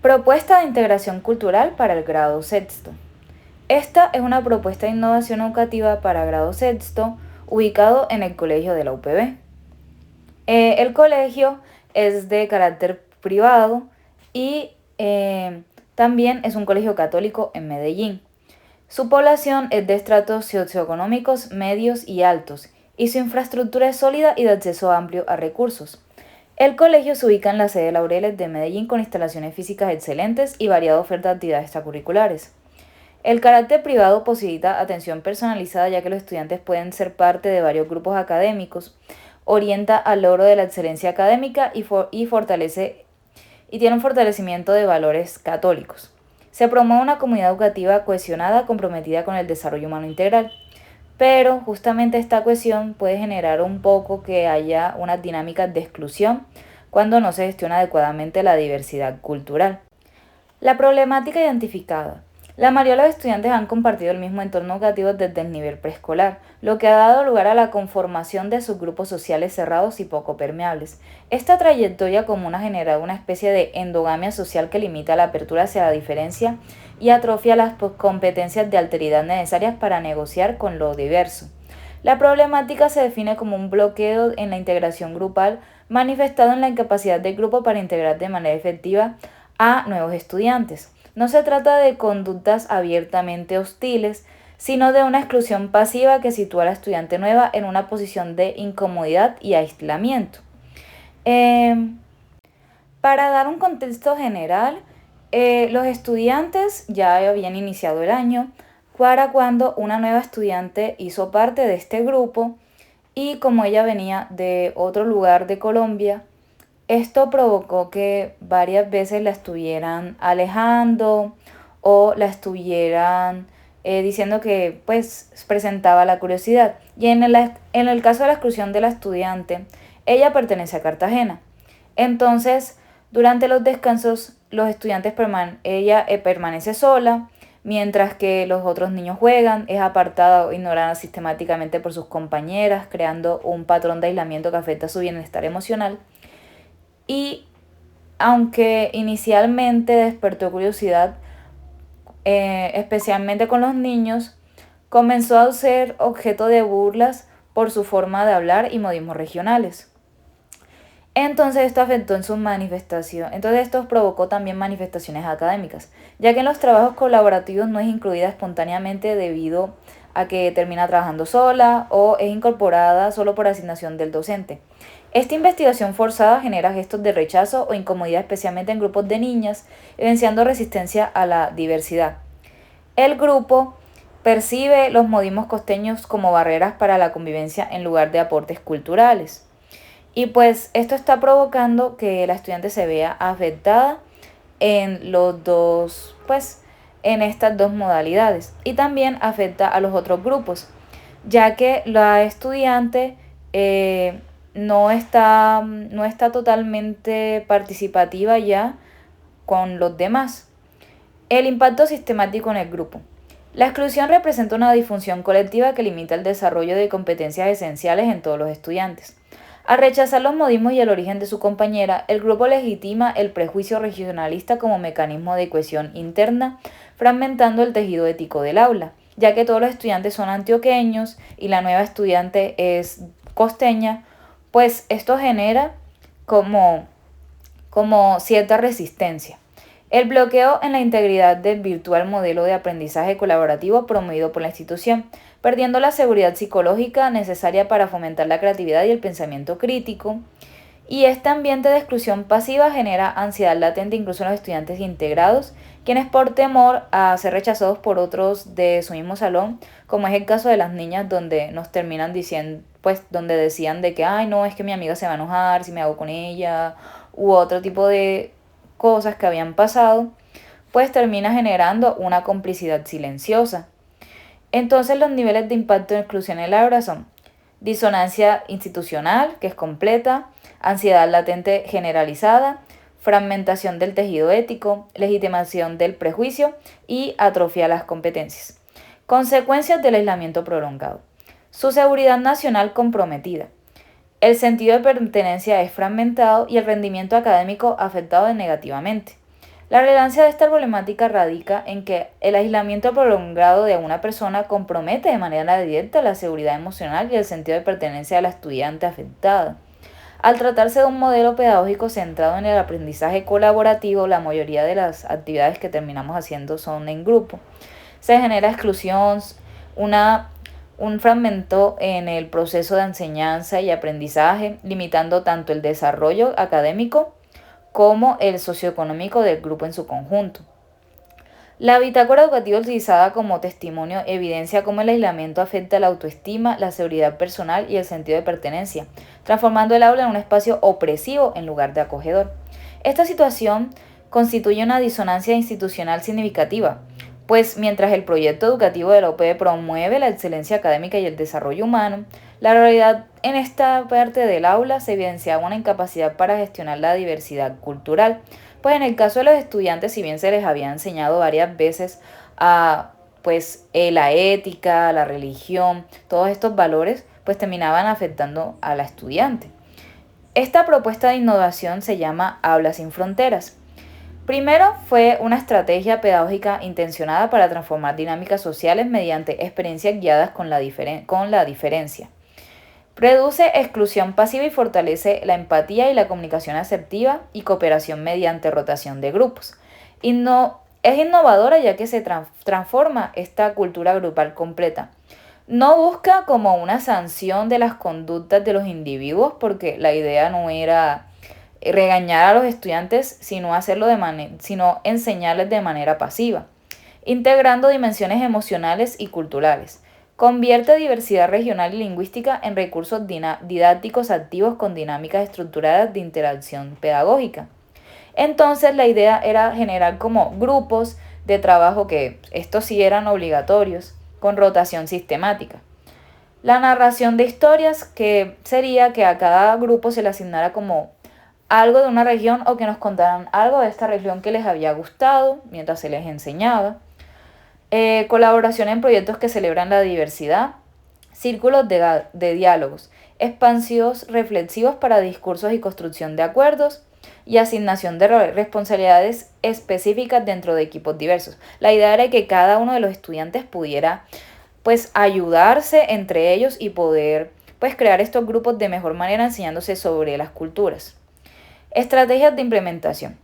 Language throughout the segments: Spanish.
Propuesta de integración cultural para el grado sexto. Esta es una propuesta de innovación educativa para grado sexto ubicado en el colegio de la UPB. El colegio es de carácter privado y también es un colegio católico en Medellín. Su población es de estratos socioeconómicos medios y altos y su infraestructura es sólida y de acceso amplio a recursos. El colegio se ubica en la sede Laureles de Medellín con instalaciones físicas excelentes y variada oferta de actividades extracurriculares. El carácter privado posibilita atención personalizada ya que los estudiantes pueden ser parte de varios grupos académicos, orienta al logro de la excelencia académica y fortalece y tiene un fortalecimiento de valores católicos. Se promueve una comunidad educativa cohesionada, comprometida con el desarrollo humano integral. Pero justamente esta cohesión puede generar un poco que haya unas dinámicas de exclusión cuando no se gestiona adecuadamente la diversidad cultural. La problemática identificada. La mayoría de los estudiantes han compartido el mismo entorno educativo desde el nivel preescolar, lo que ha dado lugar a la conformación de subgrupos sociales cerrados y poco permeables. Esta trayectoria común ha generado una especie de endogamia social que limita la apertura hacia la diferencia y atrofia las competencias de alteridad necesarias para negociar con lo diverso. La problemática se define como un bloqueo en la integración grupal manifestado en la incapacidad del grupo para integrar de manera efectiva a nuevos estudiantes. No se trata de conductas abiertamente hostiles, sino de una exclusión pasiva que sitúa a la estudiante nueva en una posición de incomodidad y aislamiento. Para dar un contexto general, los estudiantes ya habían iniciado el año para cuando una nueva estudiante hizo parte de este grupo y como ella venía de otro lugar de Colombia, esto provocó que varias veces la estuvieran alejando o la estuvieran diciendo que pues presentaba la curiosidad. Y en el caso de la exclusión de la estudiante, ella pertenece a Cartagena. Entonces, durante los descansos, los estudiantes ella permanece sola, mientras que los otros niños juegan, es apartada o ignorada sistemáticamente por sus compañeras, creando un patrón de aislamiento que afecta su bienestar emocional. Y aunque inicialmente despertó curiosidad, especialmente con los niños, comenzó a ser objeto de burlas por su forma de hablar y modismos regionales. Entonces esto afectó en sus manifestaciones. Entonces esto provocó también manifestaciones académicas, ya que en los trabajos colaborativos no es incluida espontáneamente debido a que termina trabajando sola o es incorporada solo por asignación del docente. Esta investigación forzada genera gestos de rechazo o incomodidad especialmente en grupos de niñas, evidenciando resistencia a la diversidad. El grupo percibe los modismos costeños como barreras para la convivencia en lugar de aportes culturales. Y pues esto está provocando que la estudiante se vea afectada en los dos, pues en estas dos modalidades. Y también afecta a los otros grupos, ya que la estudiante no está totalmente participativa ya con los demás. El impacto sistemático en el grupo. La exclusión representa una disfunción colectiva que limita el desarrollo de competencias esenciales en todos los estudiantes. Al rechazar los modismos y el origen de su compañera, el grupo legitima el prejuicio regionalista como mecanismo de cohesión interna, fragmentando el tejido ético del aula, ya que todos los estudiantes son antioqueños y la nueva estudiante es costeña, pues esto genera como cierta resistencia. El bloqueo en la integridad del virtual modelo de aprendizaje colaborativo promovido por la institución, perdiendo la seguridad psicológica necesaria para fomentar la creatividad y el pensamiento crítico. Y este ambiente de exclusión pasiva genera ansiedad latente incluso en los estudiantes integrados, quienes por temor a ser rechazados por otros de su mismo salón, como es el caso de las niñas donde nos terminan diciendo, pues donde decían de que, ay no, es que mi amiga se va a enojar si me hago con ella, u otro tipo de cosas que habían pasado, pues termina generando una complicidad silenciosa. Entonces los niveles de impacto de exclusión en el aula son disonancia institucional, que es completa, ansiedad latente generalizada, fragmentación del tejido ético, legitimación del prejuicio y atrofia de las competencias. Consecuencias del aislamiento prolongado. Su seguridad nacional comprometida. El sentido de pertenencia es fragmentado y el rendimiento académico afectado negativamente. La relevancia de esta problemática radica en que el aislamiento prolongado de una persona compromete de manera directa la seguridad emocional y el sentido de pertenencia de la estudiante afectada. Al tratarse de un modelo pedagógico centrado en el aprendizaje colaborativo, la mayoría de las actividades que terminamos haciendo son en grupo. Se genera exclusión, un fragmento en el proceso de enseñanza y aprendizaje, limitando tanto el desarrollo académico como el socioeconómico del grupo en su conjunto. La bitácora educativa utilizada como testimonio evidencia cómo el aislamiento afecta la autoestima, la seguridad personal y el sentido de pertenencia, transformando el aula en un espacio opresivo en lugar de acogedor. Esta situación constituye una disonancia institucional significativa, pues mientras el proyecto educativo de la UPB promueve la excelencia académica y el desarrollo humano, la realidad en esta parte del aula se evidenciaba una incapacidad para gestionar la diversidad cultural, pues en el caso de los estudiantes, si bien se les había enseñado varias veces a la ética, la religión, todos estos valores, pues terminaban afectando a la estudiante. Esta propuesta de innovación se llama Aula sin Fronteras. Primero, fue una estrategia pedagógica intencionada para transformar dinámicas sociales mediante experiencias guiadas con la diferencia. Reduce exclusión pasiva y fortalece la empatía y la comunicación asertiva y cooperación mediante rotación de grupos. Es innovadora ya que se transforma esta cultura grupal completa. No busca como una sanción de las conductas de los individuos, porque la idea no era regañar a los estudiantes, sino enseñarles de manera pasiva, integrando dimensiones emocionales y culturales. Convierte diversidad regional y lingüística en recursos didácticos activos con dinámicas estructuradas de interacción pedagógica. Entonces la idea era generar como grupos de trabajo que estos sí eran obligatorios, con rotación sistemática. La narración de historias, que sería que a cada grupo se le asignara como algo de una región o que nos contaran algo de esta región que les había gustado mientras se les enseñaba. Colaboración en proyectos que celebran la diversidad, círculos de diálogos, espacios reflexivos para discursos y construcción de acuerdos y asignación de responsabilidades específicas dentro de equipos diversos. La idea era que cada uno de los estudiantes pudiera ayudarse entre ellos y poder crear estos grupos de mejor manera enseñándose sobre las culturas. Estrategias de implementación.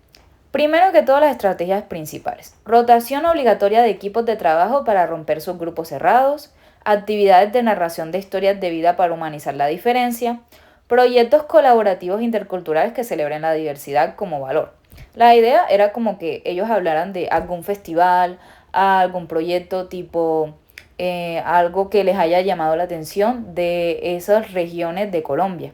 Primero que todo, las estrategias principales. Rotación obligatoria de equipos de trabajo para romper sus grupos cerrados, actividades de narración de historias de vida para humanizar la diferencia, proyectos colaborativos interculturales que celebren la diversidad como valor. La idea era como que ellos hablaran de algún festival, algún proyecto tipo algo que les haya llamado la atención de esas regiones de Colombia.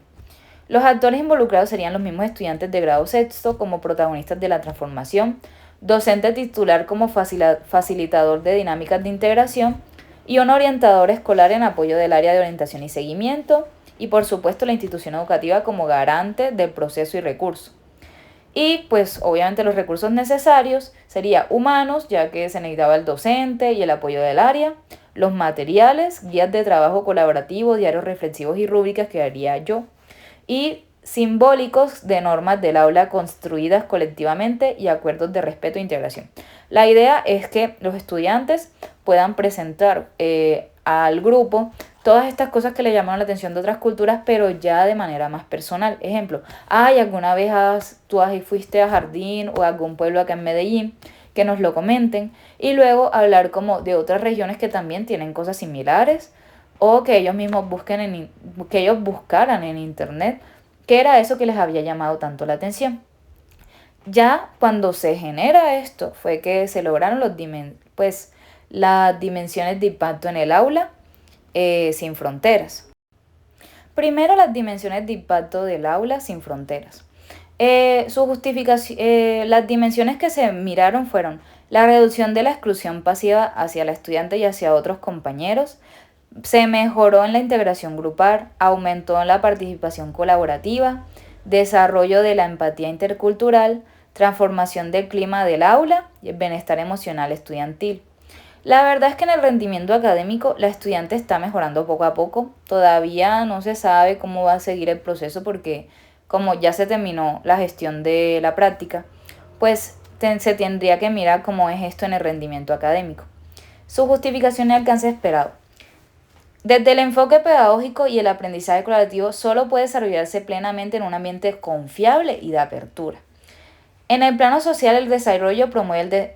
Los actores involucrados serían los mismos estudiantes de grado sexto como protagonistas de la transformación, docente titular como facilitador de dinámicas de integración y un orientador escolar en apoyo del área de orientación y seguimiento, y por supuesto la institución educativa como garante del proceso y recurso. Y obviamente los recursos necesarios serían humanos, ya que se necesitaba el docente y el apoyo del área, los materiales, guías de trabajo colaborativo, diarios reflexivos y rúbricas que haría yo, y simbólicos de normas del aula construidas colectivamente y acuerdos de respeto e integración. La idea es que los estudiantes puedan presentar al grupo todas estas cosas que le llamaron la atención de otras culturas, pero ya de manera más personal. Ejemplo, ¿alguna vez fuiste a Jardín o a algún pueblo acá en Medellín? Que nos lo comenten, y luego hablar como de otras regiones que también tienen cosas similares, o que ellos mismos que ellos buscaran en internet qué era eso que les había llamado tanto la atención. Ya cuando se genera esto fue que se lograron las dimensiones de impacto en el aula sin fronteras. Primero, las dimensiones de impacto del aula sin fronteras. Las dimensiones que se miraron fueron la reducción de la exclusión pasiva hacia la estudiante y hacia otros compañeros. Se mejoró en la integración grupal, aumentó en la participación colaborativa, desarrollo de la empatía intercultural, transformación del clima del aula y el bienestar emocional estudiantil. La verdad es que en el rendimiento académico la estudiante está mejorando poco a poco. Todavía no se sabe cómo va a seguir el proceso porque como ya se terminó la gestión de la práctica, se tendría que mirar cómo es esto en el rendimiento académico. Su justificación y alcance esperado. Desde el enfoque pedagógico y el aprendizaje colaborativo solo puede desarrollarse plenamente en un ambiente confiable y de apertura. En el plano social, el desarrollo promueve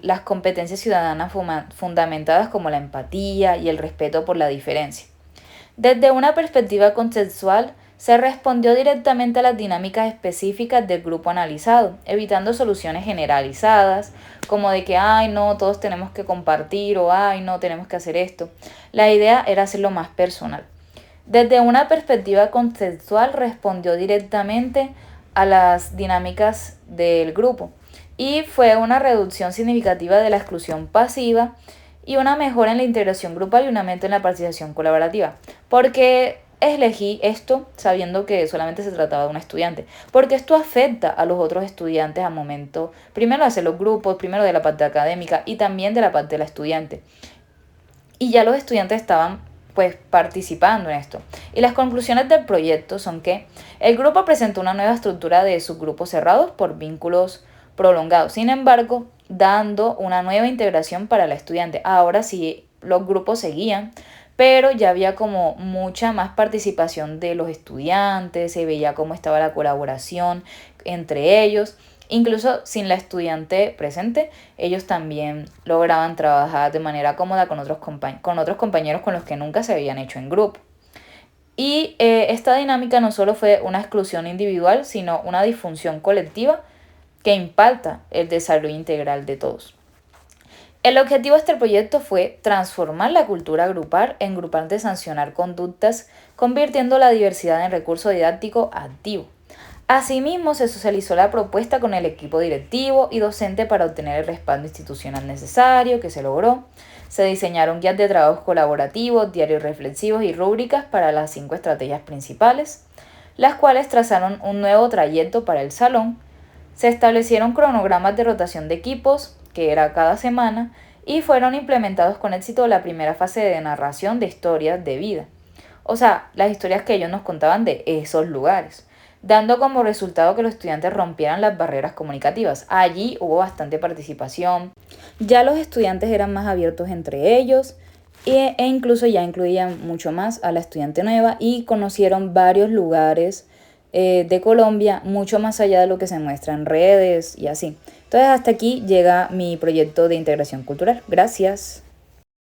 las competencias ciudadanas fundamentadas como la empatía y el respeto por la diferencia. Desde una perspectiva conceptual, se respondió directamente a las dinámicas específicas del grupo analizado, evitando soluciones generalizadas, como de que, ay, no, todos tenemos que compartir, o ay, no, tenemos que hacer esto. La idea era hacerlo más personal. Desde una perspectiva conceptual, respondió directamente a las dinámicas del grupo y fue una reducción significativa de la exclusión pasiva y una mejora en la integración grupal y un aumento en la participación colaborativa. Porque elegí esto sabiendo que solamente se trataba de un estudiante, porque esto afecta a los otros estudiantes al momento, primero de hacer los grupos, primero de la parte académica y también de la parte de la estudiante. Y ya los estudiantes estaban pues participando en esto. Y las conclusiones del proyecto son que el grupo presentó una nueva estructura de subgrupos cerrados por vínculos prolongados, sin embargo, dando una nueva integración para la estudiante. Ahora sí, los grupos seguían, pero ya había como mucha más participación de los estudiantes, se veía cómo estaba la colaboración entre ellos. Incluso sin la estudiante presente, ellos también lograban trabajar de manera cómoda con otros compañeros con los que nunca se habían hecho en grupo. Y esta dinámica no solo fue una exclusión individual, sino una disfunción colectiva que impacta el desarrollo integral de todos. El objetivo de este proyecto fue transformar la cultura grupal en grupal de sancionar conductas, convirtiendo la diversidad en recurso didáctico activo. Asimismo, se socializó la propuesta con el equipo directivo y docente para obtener el respaldo institucional necesario, que se logró. Se diseñaron guías de trabajo colaborativos, diarios reflexivos y rúbricas para las 5 estrategias principales, las cuales trazaron un nuevo trayecto para el salón. Se establecieron cronogramas de rotación de equipos, que era cada semana, y fueron implementados con éxito la primera fase de narración de historias de vida. O sea, las historias que ellos nos contaban de esos lugares, dando como resultado que los estudiantes rompieran las barreras comunicativas. Allí hubo bastante participación, ya los estudiantes eran más abiertos entre ellos e incluso ya incluían mucho más a la estudiante nueva y conocieron varios lugares de Colombia, mucho más allá de lo que se muestra en redes y así. Entonces hasta aquí llega mi proyecto de integración cultural. Gracias.